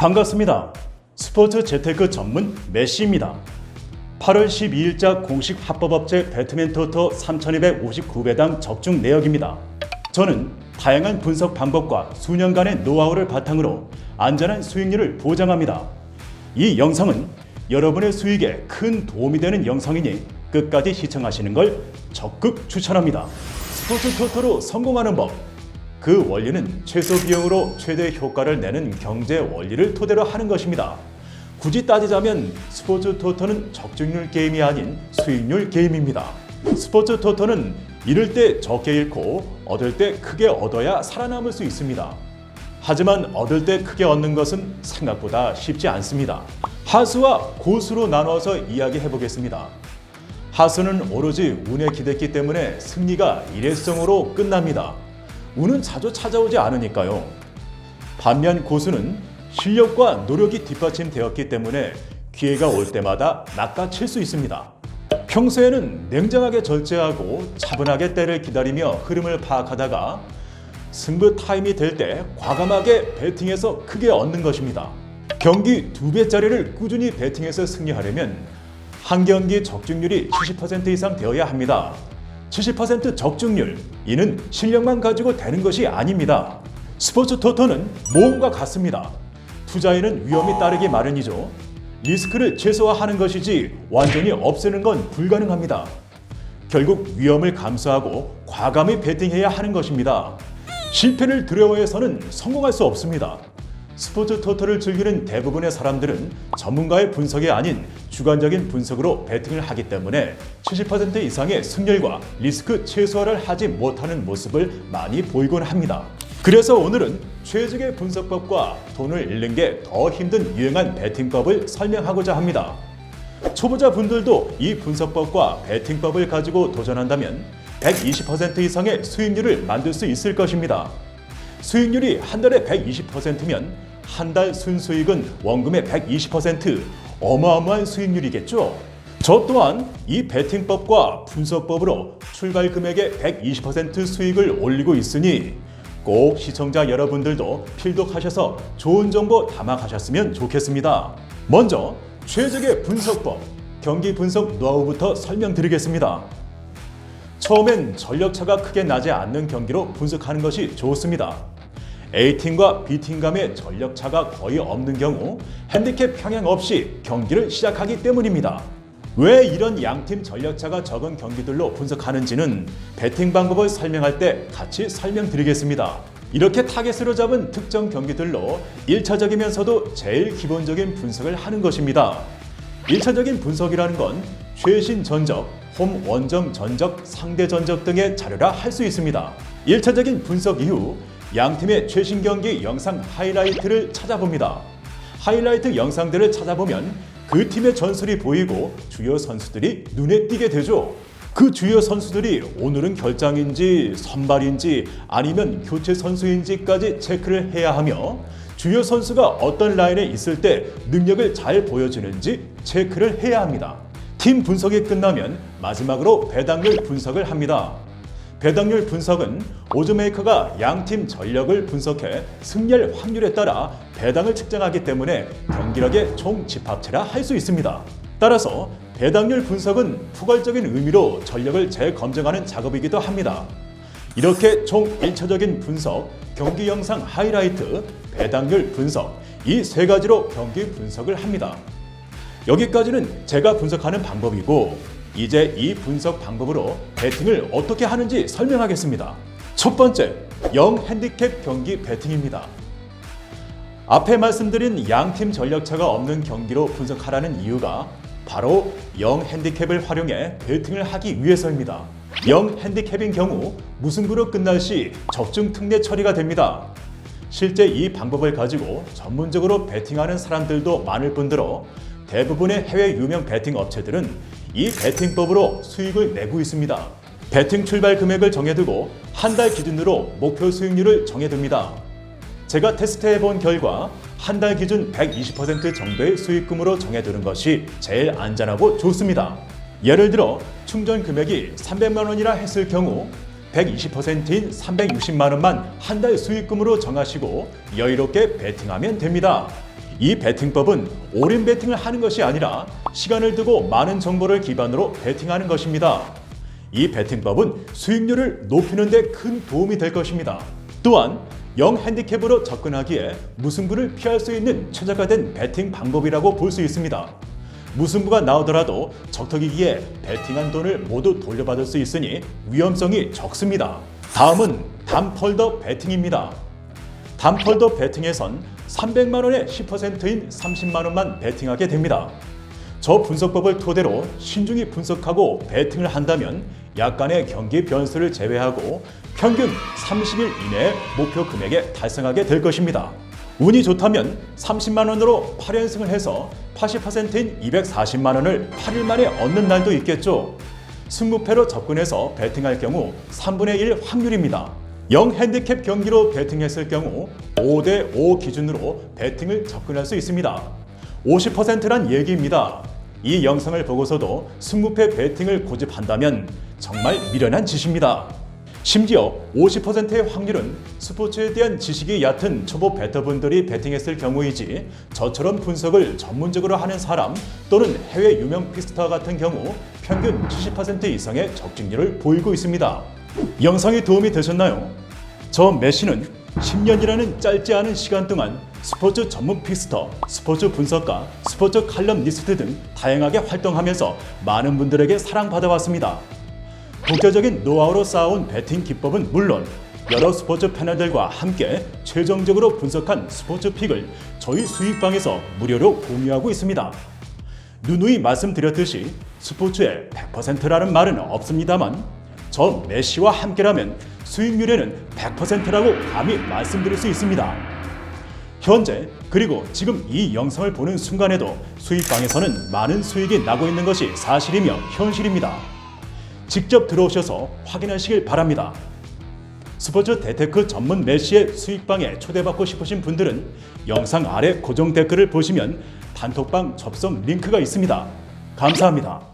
반갑습니다. 스포츠 재테크 전문 메시입니다. 8월 12일자 공식 합법업체 배트맨 토토 3259배당 적중 내역입니다. 저는 다양한 분석 방법과 수년간의 노하우를 바탕으로 안전한 수익률을 보장합니다. 이 영상은 여러분의 수익에 큰 도움이 되는 영상이니 끝까지 시청하시는 걸 적극 추천합니다. 스포츠 토토로 성공하는 법. 그 원리는 최소 비용으로 최대 효과를 내는 경제 원리를 토대로 하는 것입니다. 굳이 따지자면 스포츠 토토는 적중률 게임이 아닌 수익률 게임입니다. 스포츠 토토는 잃을 때 적게 잃고 얻을 때 크게 얻어야 살아남을 수 있습니다. 하지만 얻을 때 크게 얻는 것은 생각보다 쉽지 않습니다. 하수와 고수로 나눠서 이야기해 보겠습니다. 하수는 오로지 운에 기댔기 때문에 승리가 일회성으로 끝납니다. 운은 자주 찾아오지 않으니까요. 반면 고수는 실력과 노력이 뒷받침되었기 때문에 기회가 올 때마다 낚아칠 수 있습니다. 평소에는 냉정하게 절제하고 차분하게 때를 기다리며 흐름을 파악하다가 승부 타임이 될 때 과감하게 배팅해서 크게 얻는 것입니다. 경기 2배짜리를 꾸준히 배팅해서 승리하려면 한 경기 적중률이 70% 이상 되어야 합니다. 70% 적중률, 이는 실력만 가지고 되는 것이 아닙니다. 스포츠 토토는 모험과 같습니다. 투자에는 위험이 따르기 마련이죠. 리스크를 최소화하는 것이지 완전히 없애는 건 불가능합니다. 결국 위험을 감수하고 과감히 배팅해야 하는 것입니다. 실패를 두려워해서는 성공할 수 없습니다. 스포츠 토토를 즐기는 대부분의 사람들은 전문가의 분석이 아닌 주관적인 분석으로 배팅을 하기 때문에 70% 이상의 승률과 리스크 최소화를 하지 못하는 모습을 많이 보이곤 합니다. 그래서 오늘은 최적의 분석법과 돈을 잃는 게 더 힘든 유용한 배팅법을 설명하고자 합니다. 초보자 분들도 이 분석법과 배팅법을 가지고 도전한다면 120% 이상의 수익률을 만들 수 있을 것입니다. 수익률이 한 달에 120%면 한 달 순수익은 원금의 120%, 어마어마한 수익률이겠죠? 저 또한 이 배팅법과 분석법으로 출발 금액의 120% 수익을 올리고 있으니 꼭 시청자 여러분들도 필독하셔서 좋은 정보 담아가셨으면 좋겠습니다. 먼저 최적의 분석법, 경기 분석 노하우부터 설명드리겠습니다. 처음엔 전력차가 크게 나지 않는 경기로 분석하는 것이 좋습니다. A팀과 B팀 간의 전력차가 거의 없는 경우 핸디캡 평행 없이 경기를 시작하기 때문입니다. 왜 이런 양팀 전력차가 적은 경기들로 분석하는지는 배팅 방법을 설명할 때 같이 설명드리겠습니다. 이렇게 타겟으로 잡은 특정 경기들로 1차적이면서도 제일 기본적인 분석을 하는 것입니다. 1차적인 분석이라는 건 최신 전적, 홈 원정 전적, 상대 전적 등의 자료라 할 수 있습니다. 1차적인 분석 이후 양팀의 최신 경기 영상 하이라이트를 찾아봅니다. 하이라이트 영상들을 찾아보면 그 팀의 전술이 보이고 주요 선수들이 눈에 띄게 되죠. 그 주요 선수들이 오늘은 결장인지 선발인지 아니면 교체 선수인지까지 체크를 해야 하며 주요 선수가 어떤 라인에 있을 때 능력을 잘 보여주는지 체크를 해야 합니다. 팀 분석이 끝나면 마지막으로 배당률 분석을 합니다. 배당률 분석은 오즈메이커가 양팀 전력을 분석해 승리할 확률에 따라 배당을 측정하기 때문에 경기력의 총 집합체라 할 수 있습니다. 따라서 배당률 분석은 포괄적인 의미로 전력을 재검증하는 작업이기도 합니다. 이렇게 총 1차적인 분석, 경기 영상 하이라이트, 배당률 분석, 이 세 가지로 경기 분석을 합니다. 여기까지는 제가 분석하는 방법이고 이제 이 분석 방법으로 배팅을 어떻게 하는지 설명하겠습니다. 첫 번째, 0 핸디캡 경기 배팅입니다. 앞에 말씀드린 양팀 전력차가 없는 경기로 분석하라는 이유가 바로 0 핸디캡을 활용해 배팅을 하기 위해서입니다. 0 핸디캡인 경우 무승부로 끝날 시 적중 특례 처리가 됩니다. 실제 이 방법을 가지고 전문적으로 배팅하는 사람들도 많을 뿐더러 대부분의 해외 유명 배팅 업체들은 이 배팅법으로 수익을 내고 있습니다. 배팅 출발 금액을 정해두고 한 달 기준으로 목표 수익률을 정해둡니다. 제가 테스트해본 결과 한 달 기준 120% 정도의 수익금으로 정해두는 것이 제일 안전하고 좋습니다. 예를 들어 충전 금액이 300만 원이라 했을 경우 120%인 360만 원만 한 달 수익금으로 정하시고 여유롭게 베팅하면 됩니다. 이 베팅법은 올인 베팅을 하는 것이 아니라 시간을 두고 많은 정보를 기반으로 베팅하는 것입니다. 이 베팅법은 수익률을 높이는 데 큰 도움이 될 것입니다. 또한 0 핸디캡으로 접근하기에 무승부를 피할 수 있는 최적화된 베팅 방법이라고 볼 수 있습니다. 무승부가 나오더라도 적토기기에 베팅한 돈을 모두 돌려받을 수 있으니 위험성이 적습니다. 다음은 단폴더 베팅입니다. 단폴더 베팅에선 300만원의 10%인 30만원만 베팅하게 됩니다. 저 분석법을 토대로 신중히 분석하고 베팅을 한다면 약간의 경기 변수를 제외하고 평균 30일 이내에 목표 금액에 달성하게 될 것입니다. 운이 좋다면 30만원으로 8연승을 해서 80%인 240만원을 8일 만에 얻는 날도 있겠죠. 승무패로 접근해서 베팅할 경우 3분의 1 확률입니다. 0 핸디캡 경기로 베팅했을 경우 5대5 기준으로 베팅을 접근할 수 있습니다. 50%란 얘기입니다. 이 영상을 보고서도 승무패 베팅을 고집한다면 정말 미련한 짓입니다. 심지어 50%의 확률은 스포츠에 대한 지식이 얕은 초보 베터분들이 베팅했을 경우이지 저처럼 분석을 전문적으로 하는 사람 또는 해외 유명 피스터와 같은 경우 평균 70% 이상의 적중률을 보이고 있습니다. 영상이 도움이 되셨나요? 저 메시는 10년이라는 짧지 않은 시간 동안 스포츠 전문 피스터, 스포츠 분석가, 스포츠 칼럼니스트 등 다양하게 활동하면서 많은 분들에게 사랑받아왔습니다. 독자적인 노하우로 쌓아온 베팅 기법은 물론 여러 스포츠 패널들과 함께 최종적으로 분석한 스포츠 픽을 저희 수익방에서 무료로 공유하고 있습니다. 누누이 말씀드렸듯이 스포츠에 100%라는 말은 없습니다만 저 메시와 함께라면 수익률에는 100%라고 감히 말씀드릴 수 있습니다. 현재 그리고 지금 이 영상을 보는 순간에도 수익방에서는 많은 수익이 나고 있는 것이 사실이며 현실입니다. 직접 들어오셔서 확인하시길 바랍니다. 스포츠 대테크 전문 메시의 수익방에 초대받고 싶으신 분들은 영상 아래 고정 댓글을 보시면 단톡방 접속 링크가 있습니다. 감사합니다.